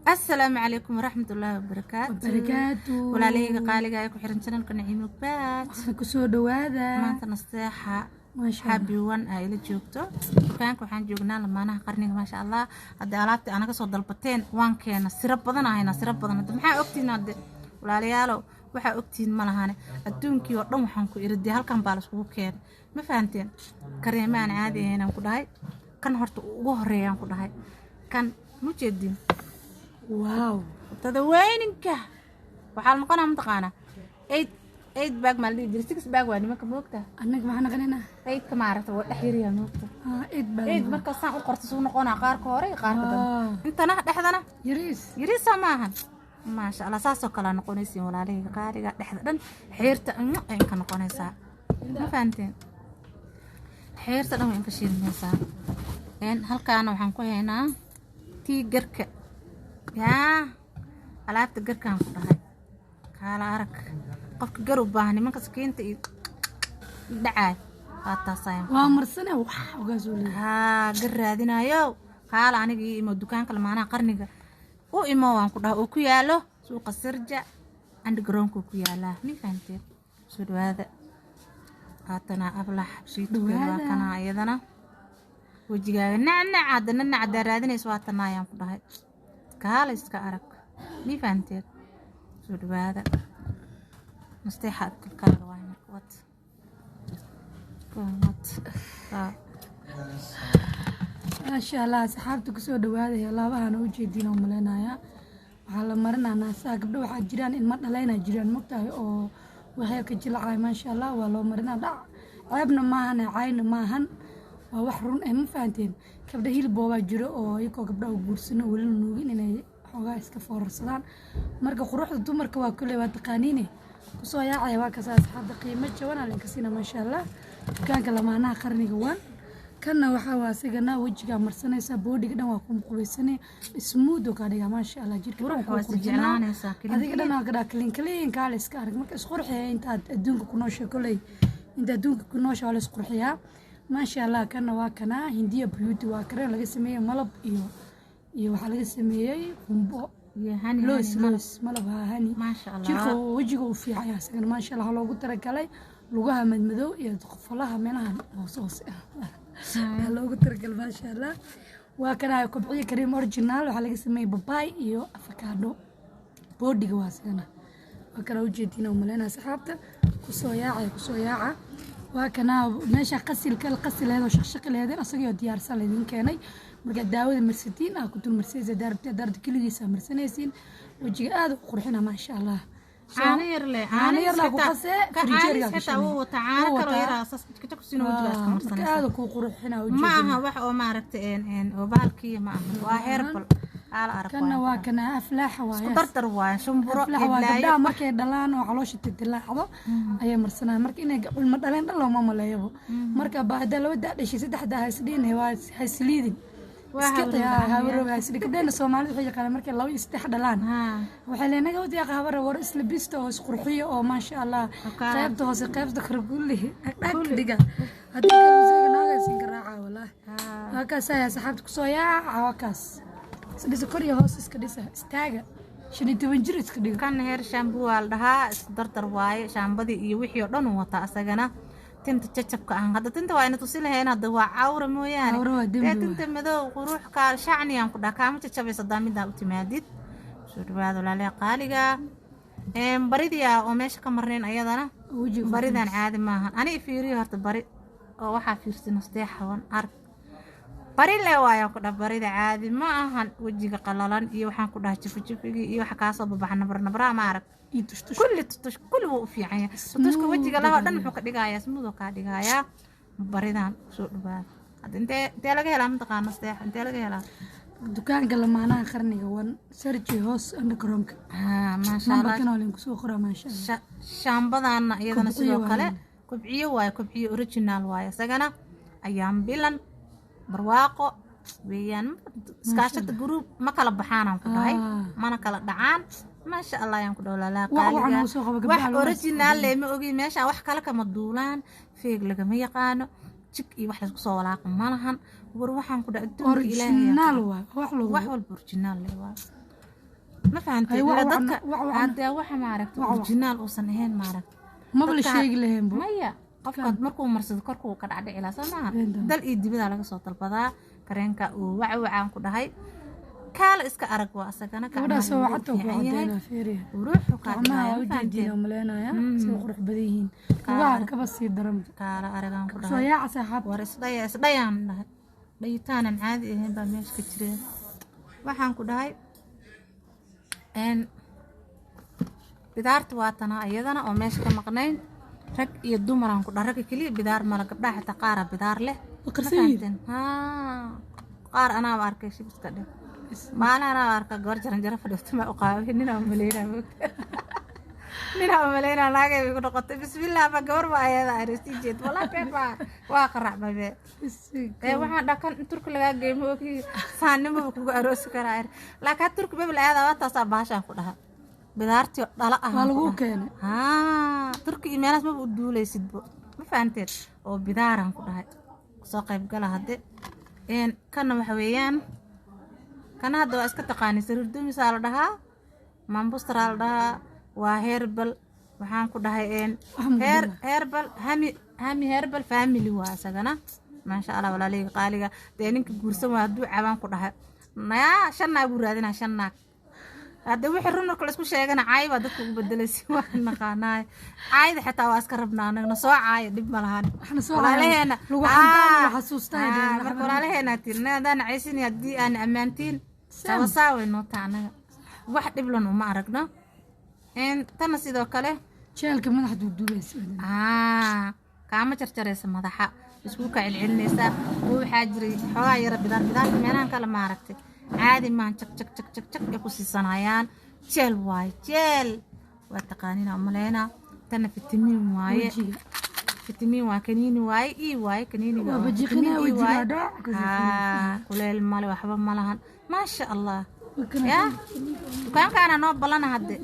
السلام عليكم ورحمة الله وبركاته. ولا ليه قالي جاي كحرن شنن كنا عينو بات. كسود وهذا. ما تنصيحة. ما شاء الله. حبي وان إلى جوكتو. كان كحن جوجنا لما أنا قرني ما شاء الله. هذا علبت أنا كسود ضلبتين وان كان سرب بدنا هنا سرب بدنا. محا أكتين هذا. ولا ليالو. وحا أكتين ملهانة. الدنيا ورم حنكو يردي هالكم بالس وكان. ما فهمتين. كريمان عادي هنا وكداي. كان هرت وهريان كداي. كان مجدين. واو تدوينك وحال نقنا متقانا 8 باج مالدي 6 باج واني ما كبوقته انك ما نقنينا 8 كمارته ودحيريا نوقته 8 باج 8 marka saan u qorto soo noqona qaarka hore qaarka dambe intana dhaxdana yariis maahan ma sha Allah saaso kala noqonaysiin walaalay qaariga dhaxda dhan xeerta ay ka noqonaysaa ma fahanteen xeerta dhan way ka shiilmaysaa halkaan waxaan ku haynaa tiigarka يا علبت جركان كلها كلا أرك قف جرب بهني من كسكين دعاء قطع وامرسنا وجازولي ها جر هذينا يو قال أنا جي مدكان كل معنا قرنيجا وإما وان كلها وكياله سوق السرجة عند جرون كياله مين فهمتي سود هذا قطنا أبلح شيء كذا كان أيضنا وجينا عدنا نعدر هذين سواتنا يوم كلها كالس كأرك مي فهمتي سود هذا مستحق الكلام وين وات ما شاء الله صحابتك سود هذا يلا بهنا وجدينا وملينايا على مرنا ناس قبل واحد جيران إن مرنا لينا جيران مقطع أو وهيك جلعة ما شاء الله والله مرنا لا عيبنا معهن عين معهن وحرون ما فهمتين كبده هيل بابا جرو أو يكو كبده وجرسنا ولا نوجين إنه حاجة إسكافور صدان مركب خروج الدمر كوا كل وقت قانيني كسويا عيوا كساس حد قيمة جوانا لكسينا ما شاء الله كان كلامنا أنا قرني جوان كنا وحواسي كنا وجهك مرسنا يسبودي كنا وكم قويسني اسمودو كده ما شاء الله جيت كروح واسجلاني ساكن هذه كده أنا كده كلين كالس كارك ما كسخرحي أنت الدنك كنوش كلي أنت الدنك كنوش على سخرحيا ما شاء الله كنا واكنا هندية بيوتي واكرين لقى سمية ملب iyo waxa laga sameeyay qumbo iyo hani loos malab hani ma sha Allah jirka wajiga uu fiican yahay sagan ma sha Allah loogu talagalay lugaha madmadow iyo qofalaha meelahan hoos loogu talagalay ma sha Allah waa kana kobciye kareem original waxa laga sameeyay babaay iyo avocado boodiga waa sagana waa kana ujeedina u maleena saxaabta ku soo yaaca waa kana meesha qasilkeeda shaqshaqleeda asagoo diyaarsan leedin keenay marka daawada marsitiin ku dul marsiisa daarta kaligiisa marsanaysiin wajiga aad u qurxina ma sha Allah caana yar le ku qase frijeeriga ka tawo taana karo yaraasas ka kusino wajiga iska marsanaysa aad ku qurxina wajiga ma aha wax oo maaragtay oo baalkii ma aha waa herbal kana waa kana aflaaxa waaye dartar waaye shumburo ilaa markay dhalaan oo caloosha dilaacdo ayay marsanaa marka inay ilmo dhaleen dhalo ma maleeyo marka baada loo daadashay saddexda haysdeen haysliidin iska habarooga sidii gabdhaha Soomaalidu waxay yaqaan markay laba iyo saddex dhalaan waxay leenahay wadi habar war isla bisto oo isqurxiyo oo ma sha Allah qaybta hoose qaybta kor kulli dhiga hadii kale usoo naaga sin garaaca wallahi halkaas ay saxaabtu ku soo yaaca wakaas sidii kor iyo hoos iska dhisa istaaga 15 jir iska dhigo kan heer shampoo wal dhahaa isku dartar waaye shaambadii iyo wixii oo dhan wata asagana tinta jajabka aan hadda tinta waa inay tusi lahayn hadda waa cawra mooyaane tinta madow quruux ka shacni aan ku dhakaamo jajabaysa daamida u timaadid soo dhawaado laalay qaaliga baridiya oo meesha ka marneen ayadana baridan caadi maahan ani fiiriyo horta bari oo waxa fiirsan nasteexawan ark bari le waayo ku dhab barida caadi ma ahan wajiga qalalan iyo waxaan ku dhahay jifjifigi iyo waxa ka soo babax nabar ma arag كل هو في عيا تشكو وجهك لها دن وحو كدغايا سمودو كدغايا بريدان سو دبا انت لغا هلا متقان نستيح انت لغا هلا دكان قلمانا خرنيغا ون سرجي هوس اند كرونك ما شاء الله كانوا لين كسو خرا ما شاء الله شامبدان ايدنا سيدو كله كوبعيو اوريجينال واي سغنا ايام بيلان برواقو ويان سكاشت جروب ما كلا بخانان كداي ما كلا دعان ما شاء الله يا كدول لا قالي wax original le ma ogi meesha wax kala kama duulaan feeg laga ma yaqaano jig iyo wax la isku soo walaaqan malahan war waxaan ku dhaaduu ilaahay original waa wax walba original le waa ma fahantay dadka hadda waxa maaragtay original uusan ahayn maaragtay ma bal sheegi lahayn bu maya qofka markuu marsado korkuu ka dhacdhici la Soomaa dal iyo dibada laga soo dalbadaa kareenka uu wacwacaan ku dhahay kaala iska arag waa asagana ka gabadha soo wacto ku cadeena fiiriya ruuxu ka dhacay ujeedina maleynaya soo qurux badan yihiin kuwa ka basii daran kaala aragaan ku dhahay soo yaa saxaab war isdayaan dhahay dhaytaanan caadi ahayn baa meesha ka jireen waxaan ku dhahay bidaarta waa tana iyadana oo meesha ka maqnayn rag iyo dumar aan ku dhahay rag kaliya bidaar mala gabdhaha xitaa qaar bidaar leh qaar anaa arkay shibiska dheh maalin anaa arka gabar jaranjaro fadhiista ma u qaabay ninaa maleynaa naagay igu noqotay bismillah ba gabar baa ayada aristii jeed walaa pepa waa qaracbay waxaan dhakan turki laga geeymo oo saanimo kugu aroosi karaa laakiin turki bebel aada waa taas baashaan ku dhahay bidaartii dhala ah waa lagu keenay turki iimaylas ma u duulaysid ma fahanteed oo bidaaran ku dhahay soo qayb gala hadde kana waxa weeyaan kana hadda waa iska taqaani sariir dumisaa la dhahaa mambustraa la dhahaa waa herbal waxaan ku dhahay herbal hami herbal family waa isagana maasha Allah walaalay qaaliga dee ninka guursan waa haduu cabaan ku dhahay naya shanna buu raadinaa shanna hadda wixii run marka la isku sheegana caayba dadku ugu bedelaysi waa naqaanaay caayda xitaa waa iska rabnaa anagna soo caaya dib ma lahan walaalaheena lagu xantaan xasuustaa marka walaalaheena tirnaadaan caysin hadii aan ammaantiin sawasaawe noo taanaga wax dhib lan uma aragno tana sidoo kale jeelka madaxdu duubaysa kaama jarjaraysa madaxa isku ka celcelinaysa waxaa jiray xogaa yara bidaarta meelahan kale ma aragtay caadi maan jak ay ku siisanayaan jeel waaye jeel waa taqaanina maleyna tana fitamiin waaye fitamiin waa kaniini waaye ii waaye kaniiniga waa bajiqina wajiga kuleel male waxba ma lahan maasha Allah ya dukaankaana noo balana hadde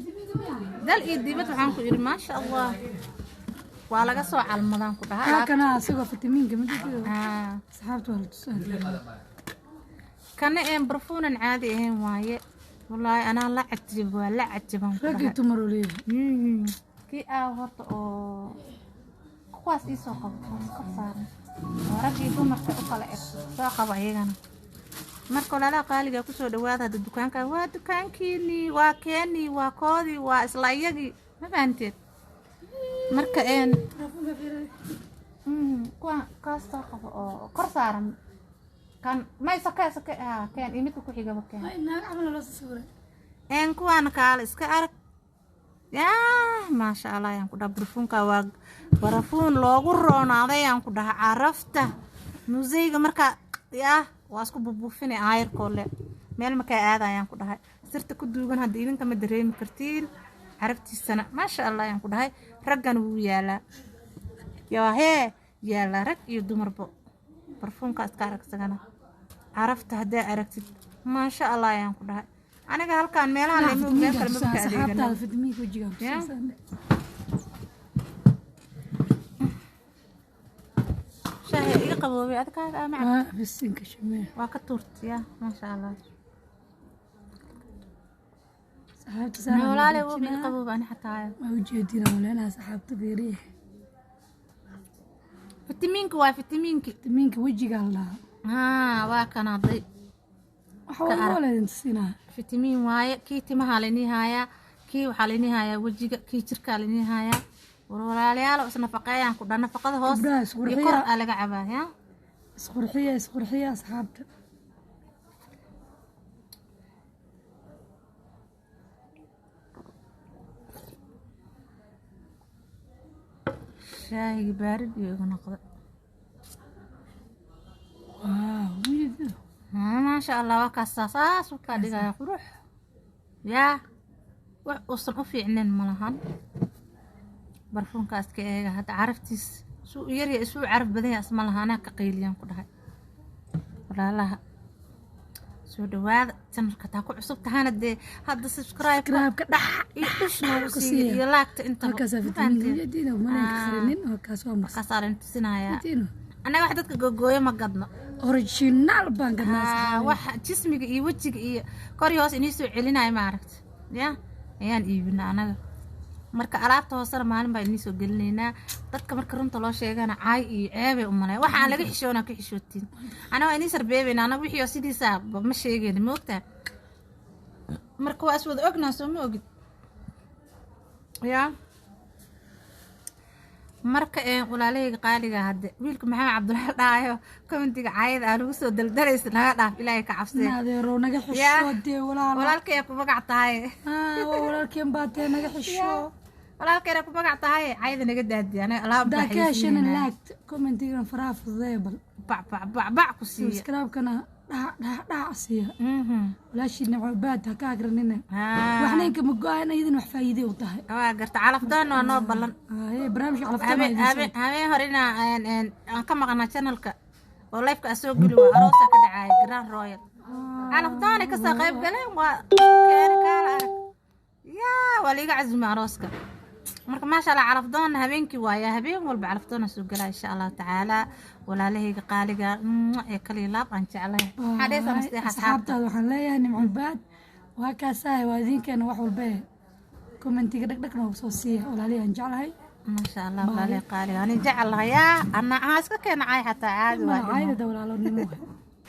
dal iyo dibad waxaan ku iri maasha Allah waa laga soo calmadaan ku dhahaa kana asagoo fitamiinka midkiiba saxaabtu wala tusaan kana barfuunan caadi ahayn waaye wallahi ana la cajiib waa la cajiban ku ragii tumaro leeyahay kii horta oo kuwaas ii soo qabo ka saaran ragii dumarka u kala soo qabo ayagana marka walaalaha qaaliga ku soo dhawaada dukaanka waa dukaankiini waa keeni waa koodi waa isla iyagii ma fahanteed marka kuwa kaas soo qabo oo kor saaran kan ma saka kan imidka ku xiga bakeen ay naag camal la sawray kuwan kaala iska arag ma sha Allah yaan ku dhahay barfuunka waa barfuun loogu roonaaday yaan ku dhahay carafta museyga marka waa isku bubuufinay aayar koole meel ma ka aadayaan ku dhahay sirta ku duugan hadda idinka ma dareemi kartiin caraftiisana ma sha Allah yaan ku dhahay raggan wuu yaalaa yaala rag iyo dumarba barfuunka iska aragsagana carafta haddaa aragtid ma sha Allah yaan ku dhahay aniga halkaan meelaha leeyo meel kale ma ka adeegana fitamiinka wajiga شاهي يقبضوا بيعتك هذا معك بالسنك شمال وكتورت يا ما شاء الله سحبت ولا لي وبيقبضوا بأني حتى هاي موجودين ولا أنا سحبت بيريه فيتامينك وجهك الله واكنا ضي حول ولا ينسينا فيتامين واي كي تمها لنهاية كي وحالي نهاية وجهك كي تركا لنهاية walaalayaal oo nafaqeeyaan ku dhan nafaqada hoos iyo kor laga cabaa ya isqurxiya asxaabta shaahi baarid iyo igu noqdo ma sha Allah waa ka saas u ka dhigaya qurux ya wax usan u fiicneen malahan barfuunkaas ka eega hada caraftiis suu yar iyo suu caraf badan yahay asma lahaana ka qeyliyaan ku dhahay walaalaha soo dhawaada channelka taa ku cusub tahana dee hadda subscribe ka dhax iyo dhishna u sii iyo laagta inta halkaas fitamiinka ma kharinin oo kaas waa markaas aan tusinaya anaga wax dadka gogooyo ma gadno original baan gadnaa wax jismiga iyo wajiga iyo kor iyo hoos inii soo celinayo ma aragti ya ayaan iibinaa anaga marka alaabta hoosena maalin baa inii soo gelinaynaa dadka marka runta loo sheegana caay iyo ceebay u malay waxa aan laga xishoona ka xishootiin anaga inii sarbeebayna anaga wixii oo sidiisa ma sheegayna moogtaa marka waa iswada ognaa soo ma ogid ya marka walaalahayga qaaliga hadde wiilka maxamed cabdullaahi dhaayo commentiga caayada aa lagu soo daldalaysa naga dhaaf ilaahay ka cabsee adeero naga xishoodee walaalkay ku magac tahay walaalkeen baa tee naga xisho walaalkayna ku magac tahay caayada naga daadi anaga alaab daakaashana laagt commentigan faraha fududee bal bac ku siiya subscribe-kana dhac siiya walaashii nacbaad ha ka agranina waxna inka ma go-aan idin wax faa'iido u tahay waa garta calafdaan waa noo ballan barnaamijka calafdaan habeen horena aan ka maqnaa channelka oo live ka soo geli waa aroosa ka dhacay Grand Royal calafdaan ka soo qayb galeen waa keen kala arag yaa waliga cazmi arooska marka ma sha Allah calafdaan habeenkii waaya habeen walba calafdaan soo galaa insha Allah taala walaalahayga qaaliga ee kaliya laab aan jeclahay xadeesan asxaabtaada waxaan leeyahay nimcabaad waa kaasahay waa idinkeena wax walba commentiga dhagdhag noogu soo siiya walaalihii aan jeclahay ما شاء الله والله قالي أنا جعلها يا أنا عايزك كان عاي حتى عادي عايدة ولا